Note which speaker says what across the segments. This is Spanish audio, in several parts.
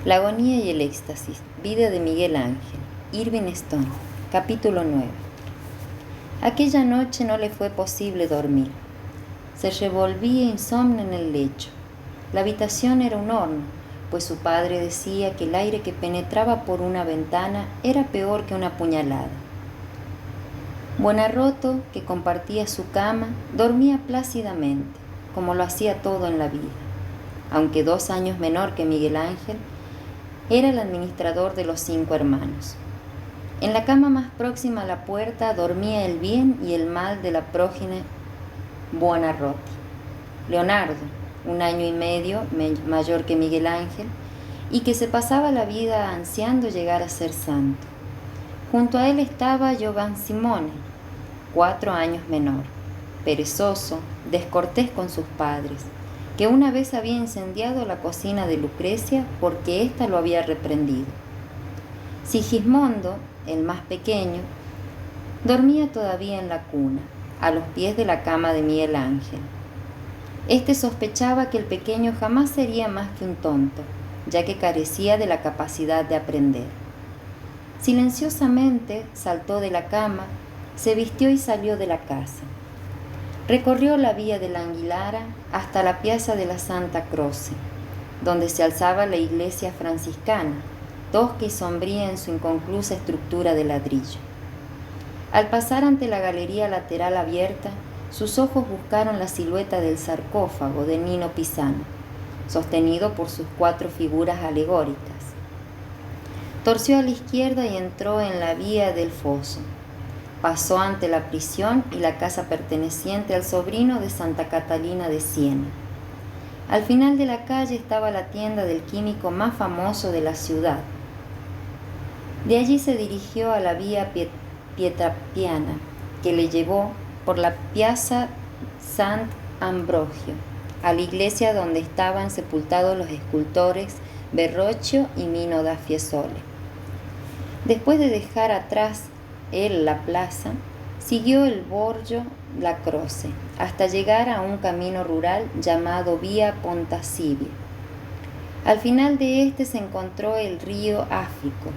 Speaker 1: La agonía y el éxtasis. Vida de Miguel Ángel. Irving Stone. Capítulo 9. Aquella noche no le fue posible dormir. Se revolvía insomne en el lecho. La habitación era un horno, pues su padre decía que el aire que penetraba por una ventana era peor que una puñalada. Buonarrota, que compartía su cama, dormía plácidamente, como lo hacía todo en la vida. Aunque 2 años menor que Miguel Ángel, era el administrador de los 5 hermanos. En la cama más próxima a la puerta dormía el bien y el mal de la prógine Buonarroti. Leonardo, 1 año y medio mayor que Miguel Ángel, y que se pasaba la vida ansiando llegar a ser santo. Junto a él estaba Giovan Simone, 4 años menor, perezoso, descortés con sus padres, que una vez había incendiado la cocina de Lucrecia porque ésta lo había reprendido. Sigismondo, el más pequeño, dormía todavía en la cuna, a los pies de la cama de Miguel Ángel. Este sospechaba que el pequeño jamás sería más que un tonto, ya que carecía de la capacidad de aprender. Silenciosamente saltó de la cama, se vistió y salió de la casa. Recorrió la vía de la Anguilara hasta la piazza de la Santa Croce, donde se alzaba la iglesia franciscana, tosca y sombría en su inconclusa estructura de ladrillo. Al pasar ante la galería lateral abierta, sus ojos buscaron la silueta del sarcófago de Nino Pisano, sostenido por sus 4 figuras alegóricas. Torció a la izquierda y entró en la vía del Foso. Pasó ante la prisión y la casa perteneciente al sobrino de Santa Catalina de Siena. Al final de la calle estaba la tienda del químico más famoso de la ciudad. De allí se dirigió a la vía Pietrapiana, que le llevó por la Piazza Sant'Ambrogio, a la iglesia donde estaban sepultados los escultores Verrocchio y Mino da Fiesole. Después de dejar atrás él la plaza, siguió el Borgo la Croce hasta llegar a un camino rural llamado Vía Pontasibia. Al final de este se encontró el río Áfico,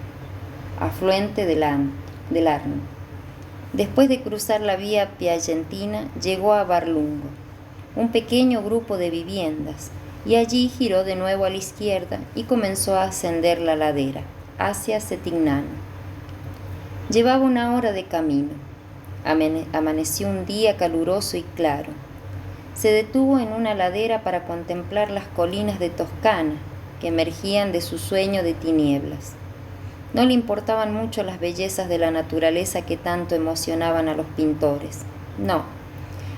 Speaker 1: afluente del Arno. Después de cruzar la vía Piagentina, llegó a Barlungo, un pequeño grupo de viviendas, y allí giró de nuevo a la izquierda y comenzó a ascender la ladera, hacia Settignano. Llevaba 1 hora de camino. Amaneció un día caluroso y claro. Se detuvo en una ladera para contemplar las colinas de Toscana, que emergían de su sueño de tinieblas. No le importaban mucho las bellezas de la naturaleza que tanto emocionaban a los pintores. No,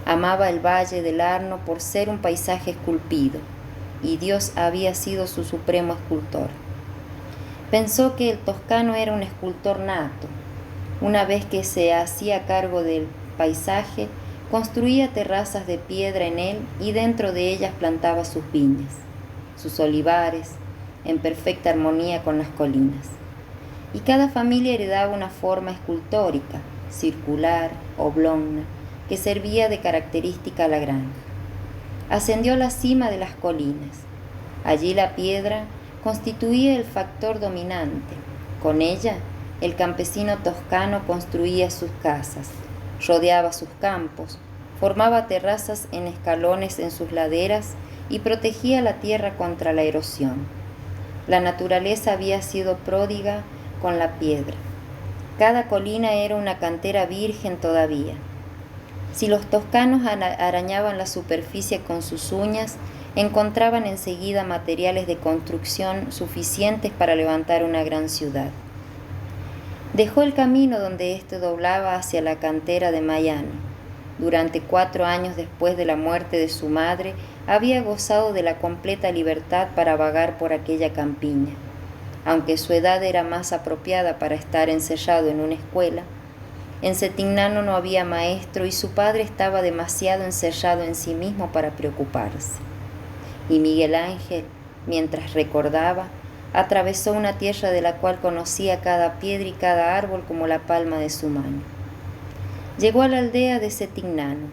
Speaker 1: amaba el valle del Arno por ser un paisaje esculpido, y Dios había sido su supremo escultor. Pensó que el toscano era un escultor nato. Una vez que se hacía cargo del paisaje, construía terrazas de piedra en él y dentro de ellas plantaba sus viñas, sus olivares, en perfecta armonía con las colinas. Y cada familia heredaba una forma escultórica, circular, oblonga, que servía de característica a la granja. Ascendió a la cima de las colinas. Allí la piedra constituía el factor dominante. Con ella, el campesino toscano construía sus casas, rodeaba sus campos, formaba terrazas en escalones en sus laderas y protegía la tierra contra la erosión. La naturaleza había sido pródiga con la piedra. Cada colina era una cantera virgen todavía. Si los toscanos arañaban la superficie con sus uñas, encontraban enseguida materiales de construcción suficientes para levantar una gran ciudad. Dejó el camino donde éste doblaba hacia la cantera de Maiano. Durante 4 años después de la muerte de su madre, había gozado de la completa libertad para vagar por aquella campiña. Aunque su edad era más apropiada para estar encerrado en una escuela, en Settignano no había maestro y su padre estaba demasiado encerrado en sí mismo para preocuparse. Y Miguel Ángel, mientras recordaba, atravesó una tierra de la cual conocía cada piedra y cada árbol como la palma de su mano. Llegó a la aldea de Settignano,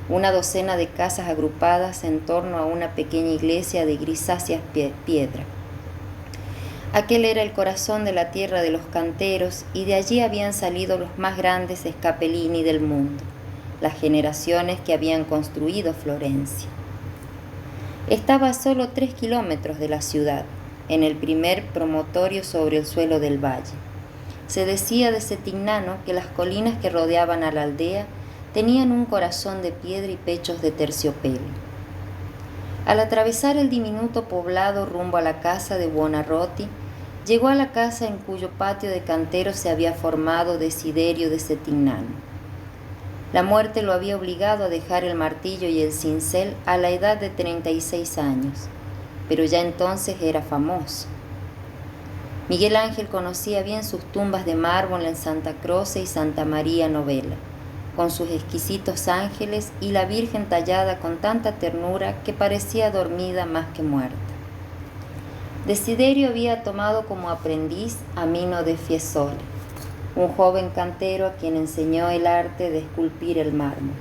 Speaker 1: una docena de casas agrupadas en torno a una pequeña iglesia de grisácea piedra. Aquel era el corazón de la tierra de los canteros, y de allí habían salido los más grandes Scapellini del mundo, las generaciones que habían construido Florencia. Estaba a solo 3 kilómetros de la ciudad, en el primer promontorio sobre el suelo del valle. Se decía de Setignano que las colinas que rodeaban a la aldea tenían un corazón de piedra y pechos de terciopelo. Al atravesar el diminuto poblado rumbo a la casa de Buonarroti, llegó a la casa en cuyo patio de canteros se había formado Desiderio de Setignano. La muerte lo había obligado a dejar el martillo y el cincel a la edad de 36 años, pero ya entonces era famoso. Miguel Ángel conocía bien sus tumbas de mármol en Santa Croce y Santa María Novella, con sus exquisitos ángeles y la Virgen tallada con tanta ternura que parecía dormida más que muerta. Desiderio había tomado como aprendiz a Mino da Fiesole, un joven cantero a quien enseñó el arte de esculpir el mármol.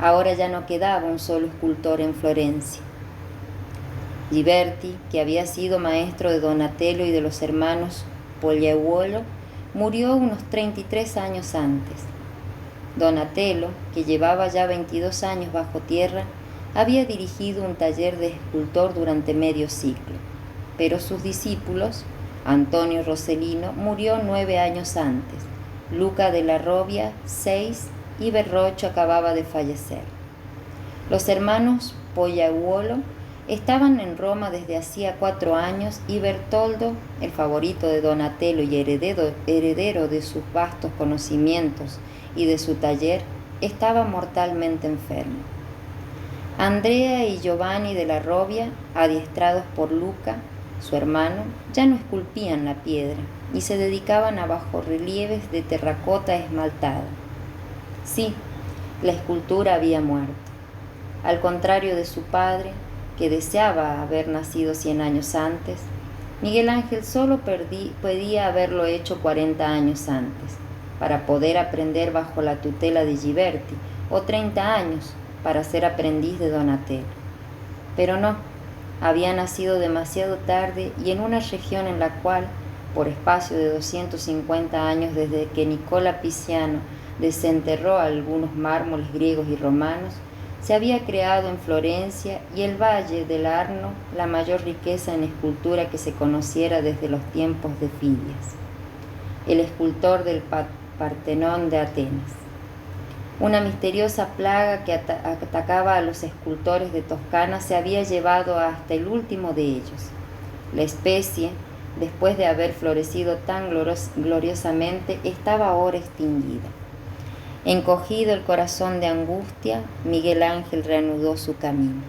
Speaker 1: Ahora ya no quedaba un solo escultor en Florencia. Ghiberti, que había sido maestro de Donatello y de los hermanos Pogliaiuolo, murió unos 33 años antes. Donatello, que llevaba ya 22 años bajo tierra, había dirigido un taller de escultor durante medio siglo, pero sus discípulos, Antonio Rossellino, murió 9 años antes, Luca della Robbia 6 y Verrocchio acababa de fallecer. Los hermanos Pogliaiuolo estaban en Roma desde hacía 4 años y Bertoldo, el favorito de Donatello y heredero de sus vastos conocimientos y de su taller, estaba mortalmente enfermo. Andrea y Giovanni della Robbia, adiestrados por Luca, su hermano, ya no esculpían la piedra y se dedicaban a bajorrelieves de terracota esmaltada. Sí, la escultura había muerto. Al contrario de su padre, que deseaba haber nacido 100 años antes, Miguel Ángel solo podía haberlo hecho 40 años antes, para poder aprender bajo la tutela de Ghiberti, o 30 años para ser aprendiz de Donatello. Pero no, había nacido demasiado tarde y en una región en la cual, por espacio de 250 años desde que Nicola Pisiano desenterró algunos mármoles griegos y romanos, se había creado en Florencia y el valle del Arno la mayor riqueza en escultura que se conociera desde los tiempos de Fidias, el escultor del Partenón de Atenas. Una misteriosa plaga que atacaba a los escultores de Toscana se había llevado hasta el último de ellos. La especie, después de haber florecido tan gloriosamente, estaba ahora extinguida. Encogido el corazón de angustia, Miguel Ángel reanudó su camino.